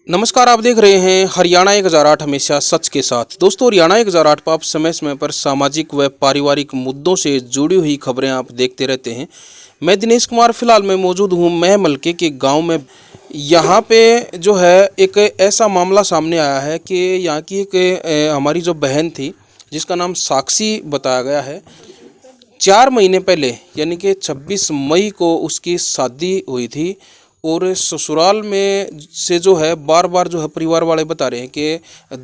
नमस्कार, आप देख रहे हैं हरियाणा 1008 हमेशा सच के साथ। दोस्तों, हरियाणा 1008 पर आप समय समय पर सामाजिक व पारिवारिक मुद्दों से जुड़ी हुई खबरें आप देखते रहते हैं। मैं दिनेश कुमार फिलहाल मैं मौजूद हूं महमलके के गांव में। यहाँ पे जो है एक ऐसा मामला सामने आया है कि यहाँ की एक हमारी जो बहन थी जिसका नाम साक्षी बताया गया है। 4 महीने पहले यानी कि 26 मई को उसकी शादी हुई थी और ससुराल में से जो है बार बार जो है परिवार वाले बता रहे हैं कि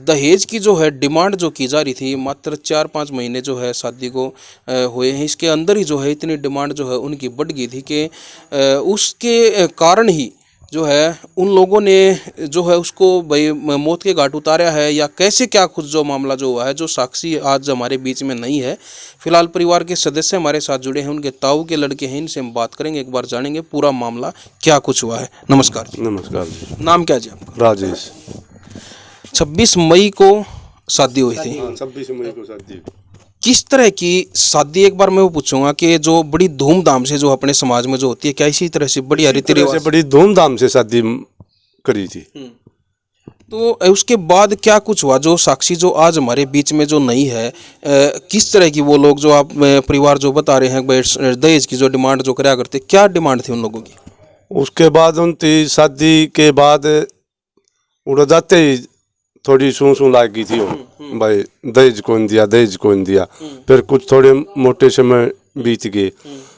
दहेज की जो है डिमांड जो की जा रही थी। मात्र 4-5 महीने जो है शादी को हुए हैं, इसके अंदर ही जो है इतनी डिमांड जो है उनकी बढ़ गई थी कि उसके कारण ही जो है उन लोगों ने जो है उसको भाई मौत के घाट उतारा है या कैसे क्या खुद जो मामला जो हुआ है। जो साक्षी आज हमारे बीच में नहीं है, फिलहाल परिवार के सदस्य हमारे साथ जुड़े हैं, उनके ताऊ के लड़के हैं, इनसे हम बात करेंगे, एक बार जानेंगे पूरा मामला क्या कुछ हुआ है। नमस्कार जी। नमस्कार जी। नाम क्या जी आपका? राजेश। 26 मई को शादी हुई थी। 26 मई को शादी। किस तरह की शादी, एक बार मैं वो पूछूंगा कि जो बड़ी धूमधाम से जो अपने समाज में जो होती है, क्या इसी तरह से बढ़िया रीति रिवाज से बड़ी धूमधाम से शादी करी थी? तो उसके बाद क्या कुछ हुआ? जो साक्षी जो आज हमारे बीच में जो नहीं है, किस तरह की वो लोग जो आप परिवार जो बता रहे हैं दहेज की जो डिमांड जो कराया करते, क्या डिमांड थी उन लोगों की? उसके बाद उनकी शादी के बाद उड़ जाते ही थोड़ी सूं लागी थी भाई, दहेज कौन दिया, दहेज कौन दिया। फिर कुछ थोड़े मोटे समय बीत गए,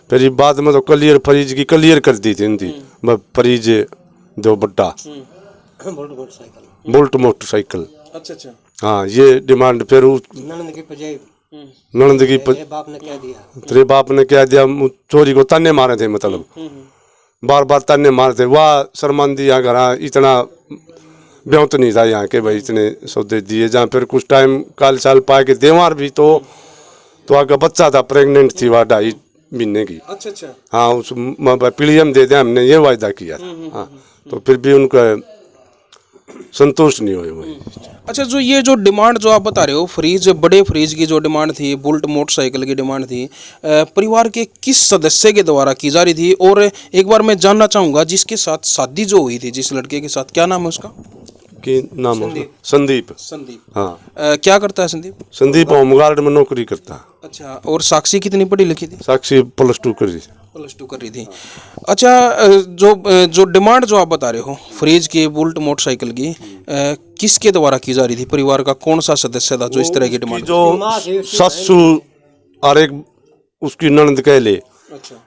फिर ये बाद में तो क्लियर फरीज की क्लियर कर दी थी उनकी फरीज दो बट्टा बोल्ट मोटरसाइकिल। अच्छा। हाँ, ये डिमांड। फिर ननद की तेरे बाप ने क्या दिया, चोरी को ताने मारे थे, मतलब बार बार ताने मारे थे। वाह शर्मांदी यहाँ घर इतना ब्योत नहीं था यहाँ के भाई, इतने सौदे दिए जहाँ। फिर कुछ टाइम काल साल पाए के देवार भी तो आगे बच्चा था, प्रेग्नेंट थी वह 2.5 महीने की। अच्छा। हाँ, उस पीलियम दे दिया हमने, ये वायदा किया था। हाँ, तो फिर भी उनका संतुष्ट नहीं हुए। अच्छा, जो ये जो डिमांड जो आप बता रहे हो, फ्रीज, बड़े फ्रीज की जो डिमांड थी, बुलेट मोटरसाइकिल की डिमांड थी, परिवार के किस सदस्य के द्वारा की जा रही थी? और एक बार मैं जानना चाहूँगा, जिसके साथ शादी जो हुई थी, जिस लड़के के साथ, क्या नाम है उसका? कि नाम संदीप। हाँ। क्या करता है संदीप? संदीप होमगार्ड में नौकरी करता है। अच्छा, और साक्षी कितनी पढ़ी लिखी थी? साक्षी +2 कर रही। +2 कर रही थी। अच्छा, जो डिमांड जो आप बता रहे हो फ्रिज की, बुलेट मोटरसाइकिल की, किसके द्वारा की जा रही थी? परिवार का कौन सा सदस्य था जो इस तरह की डिमांड? जो ससु और एक उसकी ननद कह ले,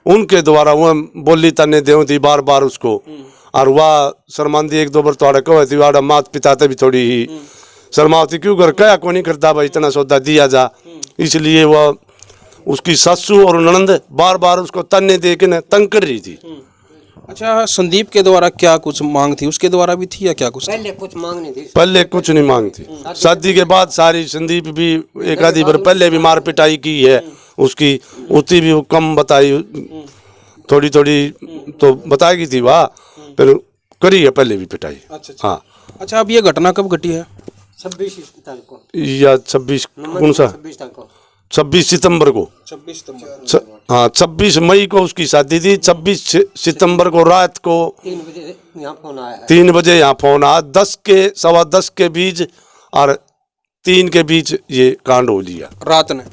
उनके द्वारा वो बोली तने देव थी बार बार उसको। और वह शर्मांदी 1-2 बार तोड़ा कहो थी, वाड़ा मात पिता भी थोड़ी ही शर्मावती, क्यों कर क्या को नहीं करता भाई, इतना सौदा दिया जा। इसलिए वह उसकी ससु और ननद बार बार उसको तन्ने दे के न तंग कर रही थी। अच्छा, संदीप के द्वारा क्या कुछ मांग थी? उसके द्वारा भी थी या क्या कुछ? पहले कुछ मांग नहीं थी। पहले कुछ नहीं मांग थी। शादी के बाद सारी संदीप भी एक आधी बार पहले भी मार पिटाई की है उसकी, उतनी भी कम बताई, थोड़ी तो बताएगी थी वह, फिर करी है पहले भी पिटाई। हाँ। अच्छा, अब ये घटना कब घटी है? 26 तारीख को या 26 कौन सा? 26 सितंबर को। 26 सितंबर। हाँ, 26 मई को उसकी शादी थी। 26 सितंबर को रात को 3 बजे यहाँ फोन आया। 3 बजे यहाँ फोन आया, 10 के 10:15 के बीच और 3 के बीच ये कांड हो लिया रात ने।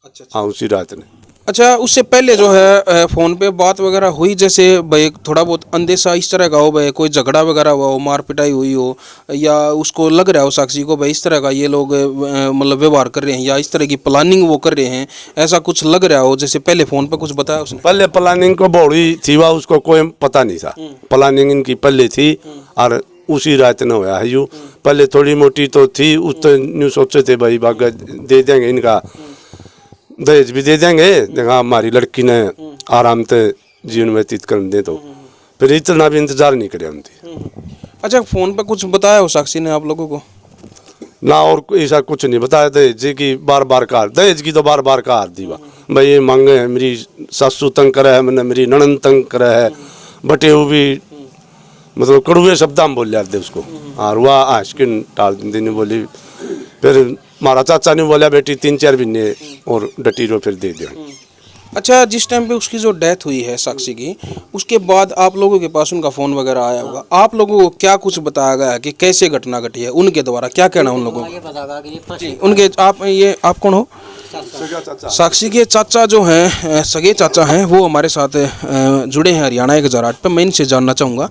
अच्छा। हाँ, उसी रात ने। अच्छा, उससे पहले जो है फोन पे बात वगैरह हुई, जैसे भाई थोड़ा बहुत अंदेशा इस तरह का हो, भाई कोई झगड़ा वगैरह हुआ हो, मार पिटाई हुई हो, या उसको लग रहा हो साक्षी को भाई इस तरह का ये लोग मतलब व्यवहार कर रहे हैं या इस तरह की प्लानिंग वो कर रहे हैं, ऐसा कुछ लग रहा हो? जैसे पहले फोन पे कुछ बताया उसने? पहले प्लानिंग को बड़ी थी वह, उसको कोई पता नहीं था। प्लानिंग इनकी पहले थी और उसी रात न हुआ है। यू पहले थोड़ी मोटी तो थी, उस तो न्यू सोचे थे भाई बागा दे देंगे, इनका दहेज भी दे देंगे, देखा हमारी लड़की ने आराम से जीवन व्यतीत कर दे, तो फिर इतना भी इंतजार नहीं करे हमसे। अच्छा, फोन पे कुछ बताया हो साक्षी ने आप लोगों को? ना, और ऐसा कुछ नहीं बताया। दहेज की बार बार कार, दहेज की तो बार बार कार दी भाई, ये मांगे है, मेरी सासू तंग करे है, मैंने मेरी ननद तंग करे है, बटे वो भी मतलब कड़ुए शब्द हम बोल जाते उसको। और वह आशकिन टाल दिन बोली। फिर हमारा चाचा ने बोला बेटी 3-4 महीने और डटी रो फिर दे दे। अच्छा, जिस टाइम पे उसकी जो डेथ हुई है साक्षी की, उसके बाद आप लोगों के पास उनका फ़ोन वगैरह आया होगा, आप लोगों को क्या कुछ बताया गया कि कैसे घटना घटी है उनके द्वारा, क्या कहना उन लोगों ये बतागा कि ये फांसी को? उनके आप कौन हो? साक्षी के चाचा जो हैं, सगे चाचा हैं, वो हमारे साथ जुड़े हैं हरियाणा 1008 पे। मैं इनसे जानना चाहूँगा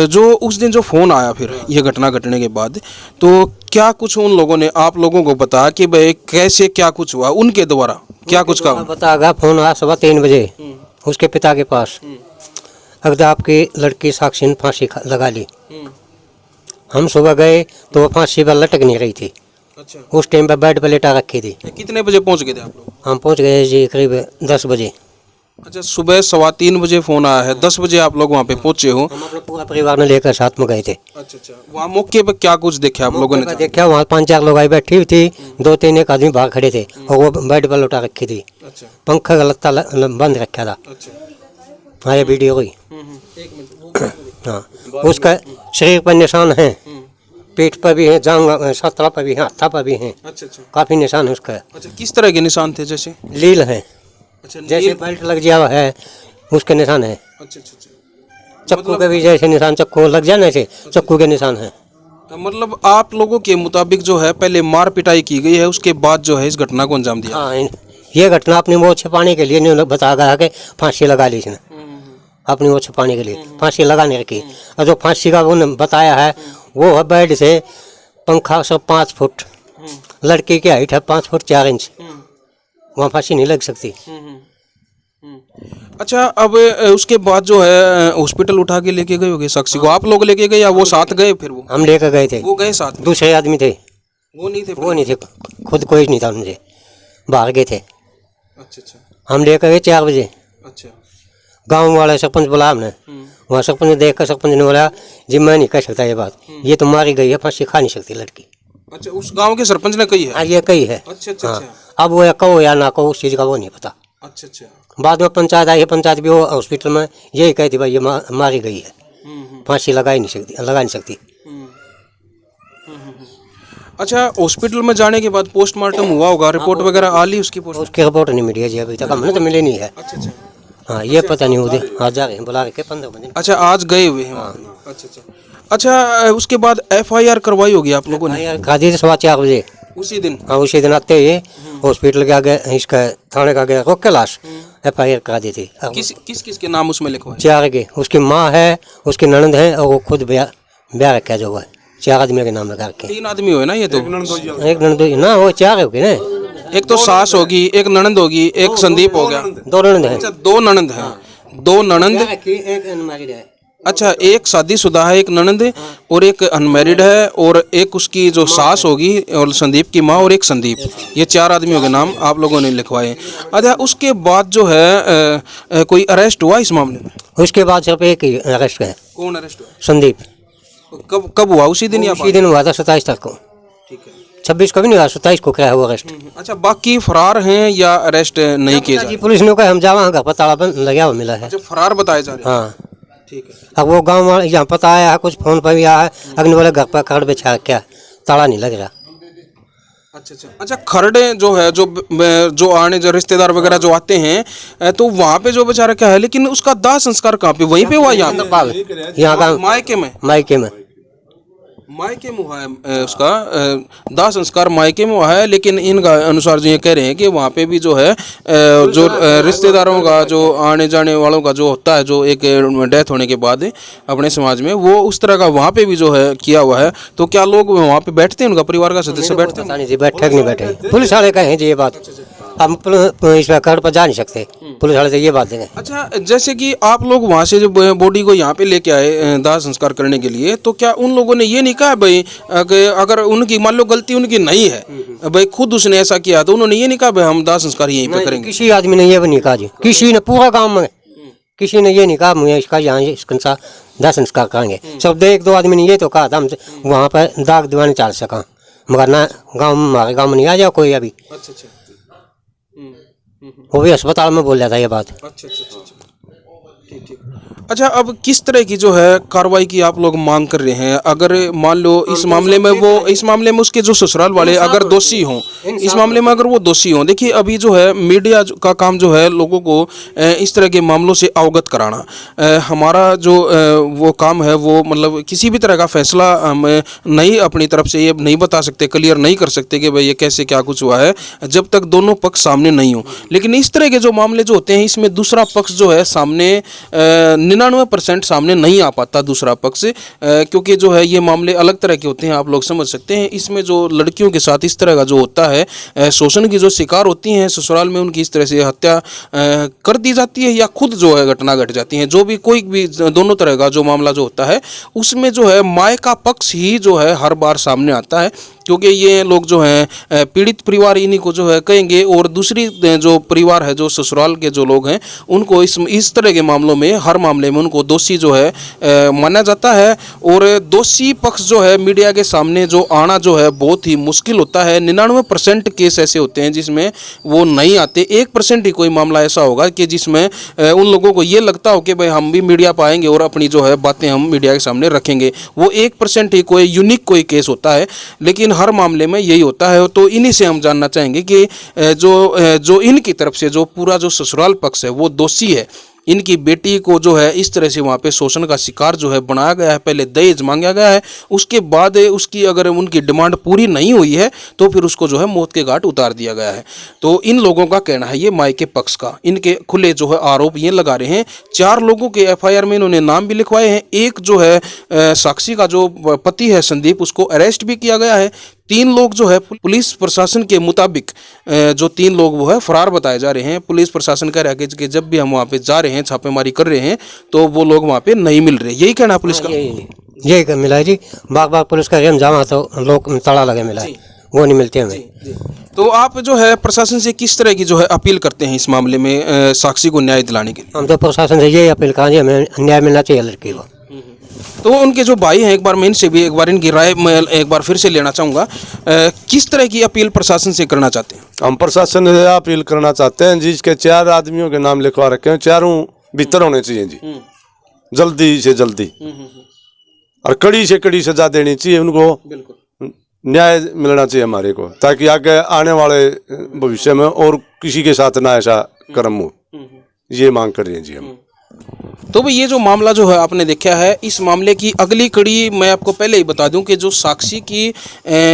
जो उस दिन जो फ़ोन आया फिर ये घटना घटने के बाद, तो क्या कुछ उन लोगों ने आप लोगों को बताया कि भाई कैसे क्या कुछ हुआ उनके द्वारा, क्या कुछ कहा? बतागा फोन आया सुबह 3 बजे उसके पिता के पास, अगर आपकी लड़की साक्षी ने फांसी लगा ली। हम सुबह गए तो वो फांसी पर लटक नहीं रही थी, अच्छा, उस टाइम पर बेड पर लेटा रखी थी। कितने बजे पहुंच गए थे आप लोग? हम पहुंच गए जी करीब 10 बजे। अच्छा, सुबह 3:15 बजे फ़ोन आया है, 10 बजे आप लोग वहाँ पे पहुंचे हो? हम अपने पूरा परिवार ने लेकर साथ में गए थे। अच्छा अच्छा, वहाँ मौके पे क्या कुछ देखा आप लोगों ने? देखा वहाँ 5-4 लोग आई बैठी हुई थी, 2-3 एक आदमी बाहर खड़े थे और वो बेड पर लौटा रखी थी, अच्छा पंखा का लत्ता बंद रखा था। अच्छा, हाँ ये वीडियो हुई। एक मिनट। हाँ, उसका शरीर पर निशान है, पीठ पर भी है, जांघ सतरा पर भी है, हाथा पर भी है, अच्छा अच्छा काफी निशान है उसका। अच्छा, किस तरह के निशान थे जैसे? लील है, अच्छा, जैसे बेल्ट लग गया हुआ है उसके निशान है। अच्छा अच्छा अच्छा, चक्कू के भी जैसे निशान, चक्कू लग जाए ना ऐसे चक्कू के निशान है। तो मतलब आप लोगों के मुताबिक जो है पहले मार पिटाई की गई है, उसके बाद जो है इस घटना को अंजाम दिया? हाँ, ये घटना अपनी मौत छिपाने के लिए नहीं बताया गया कि फांसी लगा ली इसने, अपनी मौत छिपाने के लिए फांसी लगाने की। और जो फांसी का उन्होंने बताया है वो है बेड से पंखा सब 5 फुट, लड़की की हाइट है 5 फुट 4 इंच, वहाँ फांसी नहीं लग सकती। अच्छा, अब उसके बाद जो है हॉस्पिटल उठा के लेके गए होगे साक्षी को? आप लोग लेके गए या वो साथ गए? फिर हम लेकर गए थे, वो गए साथ में? दूसरे आदमी थे, वो नहीं थे? वो नहीं थे, खुद कोई नहीं था उनसे, बाहर गए थे। अच्छा अच्छा हम लेकर गए 4 बजे, अच्छा, गांव वाले सरपंच बुला हमने, वहाँ सरपंच ने देखकर सरपंच ने बोला जी मैं नहीं कह सकता ये बात, ये तो मारी गई है, फांसी खा नहीं सकती लड़की। अच्छा, उस गांव के सरपंच ने कही है? हाँ ये कही है। अच्छा अच्छा हाँ, अच्छा अब वो कहो या ना कहो उस चीज़ का वो नहीं पता। अच्छा अच्छा, बाद में पंचायत आई है, पंचायत भी वो हॉस्पिटल में यही कहती भाई ये मारी गई है, फांसी लगा नहीं सकती। अच्छा, हॉस्पिटल में जाने के बाद पोस्टमार्टम हुआ होगा, रिपोर्ट वगैरह आ ली उसकी? पोस्ट उसकी रिपोर्ट नहीं मिली है जी अभी तक, हमने तो मिली नहीं है। अच्छा अच्छा हाँ ये पता नहीं उधर आज जा रहे हैं बुला के 15 बजे। अच्छा, आज गए हुए हैं वहाँ पे। अच्छा अच्छा अच्छा, उसके बाद FIR करवाई होगी आप लोगों ने? खा दी थी 4:15 बजे उसी दिन? हाँ, उसी दिन आते ही हॉस्पिटल के आगे इसका थाने का आगे रोक के लाश FIR करा दी थी। किस किस के नाम उसमें लिखवाए? 4 के, उसकी माँ है, उसकी ननद है और वो खुद ब्याह रखा जो हुआ है, 4 आदमी के नाम लगा के। 3 आदमी हुए ना ये तो? एक ननद ना, वो 4 हो गए ना, एक तो सास होगी, एक ननंद होगी, एक संदीप हो गया। 2 ननद है। अच्छा, 2 ननंद हैं, 2 ननंद। एक अनमैरिड है। अच्छा, एक शादीशुदा है, एक ननंद और एक अनमैरिड है, और एक उसकी जो सास होगी और संदीप की माँ और एक संदीप, ये 4 आदमियों के नाम आप लोगों ने लिखवाए। अच्छा, उसके बाद जो है कोई अरेस्ट हुआ इस मामले में? उसके बाद सिर्फ एक ही अरेस्ट है, कौन अरेस्ट हुआ? संदीप। कब कब हुआ? उसी दिन या उसी दिन हुआ था 27 तक को, ठीक है। 26 को भी नहीं हुआ, 27 को क्या हुआ अरेस्ट। अच्छा, बाकी फरार हैं या अरेस्ट नहीं किए जा रहे? पुलिस ने कहा हम जावा घर पर ताला बंद लगा हुआ मिला है। अच्छा, फरार बताए जा रहे हैं? हाँ, ठीक है। अब वो गांव वाले यहाँ पता आया है, कुछ फोन पर भी आया है, अग्नि वाले घर पर खड़ बिछा क्या ताला नहीं लग रहा। अच्छा अच्छा अच्छा, खरड़े जो है जो आने जो रिश्तेदार वगैरह जो आते हैं तो वहाँ पे जो बेचारा क्या है, लेकिन उसका दाह संस्कार कहाँ पे? वहीं पे हुआ? यहाँ का मायके में? मायके में मायके में हुआ है उसका दाह संस्कार मायके में हुआ है, लेकिन इनका अनुसार जो ये कह रहे हैं कि वहाँ पे भी जो है जो रिश्तेदारों का जो आने जाने वालों का जो होता है, जो एक डेथ होने के बाद अपने समाज में, वो उस तरह का वहाँ पे भी जो है किया हुआ है। तो क्या लोग वहाँ पे बैठते हैं, उनका परिवार का सदस्य बैठते हैं? नहीं जी, बैठे नहीं बैठे, पुलिस वाले कहे जी ये बात, हम इस घर पर जा नहीं सकते, पुलिस वाले से ये बात देंगे। अच्छा, जैसे कि आप लोग वहाँ से जो बॉडी को यहाँ पे लेके आए दाह संस्कार करने के लिए, तो क्या उन लोगों ने ये नहीं कहा भाई अगर उनकी मान लो गलती उनकी नहीं है भाई, खुद उसने ऐसा किया, तो उन्होंने ये नहीं कहा भाई हम दाह संस्कार यहीं पे करेंगे? किसी आदमी ने ये भी नहीं कहा जी, किसी ने पूरा गाँव में किसी ने ये नहीं कहा मैं इसका यहाँ इसका दाह संस्कार करेंगे। सब 1-2 आदमी ने ये तो कहा था हम वहाँ पर दाग दीवाने चाल सका, मगर ना गाँव में हमारे गाँव में नहीं आ जाओ कोई अभी। अच्छा अच्छा, वो भी अस्पताल में बोल रहा था ये बात। अच्छा अच्छा अच्छा, ठीक ठीक। अच्छा, अब किस तरह की जो है कार्रवाई की आप लोग मांग कर रहे हैं? अगर मान लो इस मामले में उसके जो ससुराल वाले अगर दोषी हों, इस मामले में अगर वो दोषी हों, देखिए अभी जो है मीडिया का काम जो है लोगों को इस तरह के मामलों से अवगत कराना। हमारा जो वो काम है वो मतलब किसी भी तरह का फैसला हम नहीं अपनी तरफ से ये नहीं बता सकते, क्लियर नहीं कर सकते कि भाई ये कैसे क्या कुछ हुआ है, जब तक दोनों पक्ष सामने नहीं हो। लेकिन इस तरह के जो मामले जो होते हैं इसमें दूसरा पक्ष जो है सामने 99% सामने नहीं आ पाता दूसरा पक्ष, क्योंकि जो है ये मामले अलग तरह के होते हैं, आप लोग समझ सकते हैं। इसमें जो लड़कियों के साथ इस तरह का जो होता है, शोषण की जो शिकार होती हैं ससुराल में, उनकी इस तरह से हत्या कर दी जाती है या खुद जो है घटना घट जाती है, जो भी कोई भी दोनों तरह का जो मामला जो होता है उसमें जो है माय का पक्ष ही जो है हर बार सामने आता है, क्योंकि ये लोग जो हैं पीड़ित परिवार इन्हीं को जो है कहेंगे, और दूसरी जो परिवार है जो ससुराल के जो लोग हैं उनको इस तरह के मामलों में हर मामले में उनको दोषी जो है माना जाता है। और दोषी पक्ष जो है मीडिया के सामने जो आना जो है बहुत ही मुश्किल होता है। 99% केस ऐसे होते हैं जिसमें वो नहीं आते। 1% ही कोई मामला ऐसा होगा कि जिसमें उन लोगों को ये लगता हो कि भाई हम भी मीडिया पर आएंगे और अपनी जो है बातें हम मीडिया के सामने रखेंगे। वो 1% ही कोई यूनिक कोई केस होता है, लेकिन हर मामले में यही होता है। तो इन्हीं से हम जानना चाहेंगे कि जो इनकी तरफ से जो पूरा जो ससुराल पक्ष है वो दोषी है, इनकी बेटी को जो है इस तरह से वहाँ पे शोषण का शिकार जो है बनाया गया है, पहले दहेज मांगा गया है, उसके बाद उसकी अगर उनकी डिमांड पूरी नहीं हुई है तो फिर उसको जो है मौत के घाट उतार दिया गया है। तो इन लोगों का कहना है, ये मायके पक्ष का, इनके खुले जो है आरोप ये लगा रहे हैं। 4 लोगों के FIR में इन्होंने नाम भी लिखवाए हैं। एक जो है साक्षी का जो पति है संदीप, उसको अरेस्ट भी किया गया है। 3 लोग जो है पुलिस प्रशासन के मुताबिक जो 3 लोग वो है फरार बताए जा रहे हैं। पुलिस प्रशासन कह रहा है कि जब भी हम वहाँ पे जा रहे हैं, छापेमारी कर रहे हैं, तो वो लोग वहाँ पे नहीं मिल रहे। यही कहना पुलिस का? यही मिला है जी। बाग बाग पुलिस का हम जावा तो लोग ताला लगे मिला है, वो नहीं मिलते हमें। तो आप जो है प्रशासन से किस तरह की जो है अपील करते हैं इस मामले में साक्षी को न्याय दिलाने के लिए? हम तो प्रशासन से यही अपील करेंगे, हमें न्याय मिलना चाहिए लड़की को। तो उनके जो भाई हैं, एक बार मैं इनसे भी एक बार इनकी राय मैं एक बार फिर से लेना चाहूँगा। किस तरह की अपील प्रशासन से करना चाहते हैं? हम प्रशासन से अपील करना चाहते हैं जिसके 4 आदमियों के नाम लिखवा रखे हैं, 4 भीतर होने चाहिए जी, जल्दी से जल्दी, और कड़ी से कड़ी सजा देनी चाहिए उनको। बिल्कुल न्याय मिलना चाहिए हमारे को, ताकि आगे आने वाले भविष्य में और किसी के साथ ना ऐसा कर्म हो। ये मांग कर रहे हैं जी हम। तो भाई ये जो मामला जो है आपने देखा है, इस मामले की अगली कड़ी मैं आपको पहले ही बता दूं कि जो साक्षी की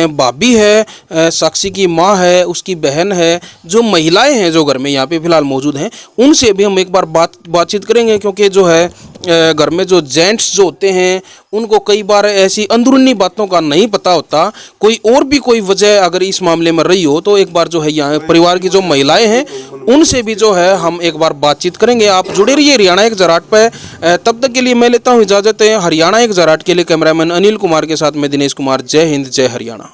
भाभी है, साक्षी की माँ है, उसकी बहन है, जो महिलाएं हैं जो घर में यहाँ पे फिलहाल मौजूद हैं, उनसे भी हम एक बार बातचीत करेंगे, क्योंकि जो है घर में जो जेंट्स जो होते हैं उनको कई बार ऐसी अंदरूनी बातों का नहीं पता होता। कोई और भी कोई वजह अगर इस मामले में रही हो तो एक बार जो है यहाँ परिवार की जो महिलाएं हैं उनसे भी जो है हम एक बार बातचीत करेंगे। आप जुड़े रहिए हरियाणा एक ज़राट पे। तब तक के लिए मैं लेता हूँ इजाज़त है। हरियाणा एक ज़राट के लिए कैमरामैन अनिल कुमार के साथ मैं दिनेश कुमार। जय हिंद, जय हरियाणा।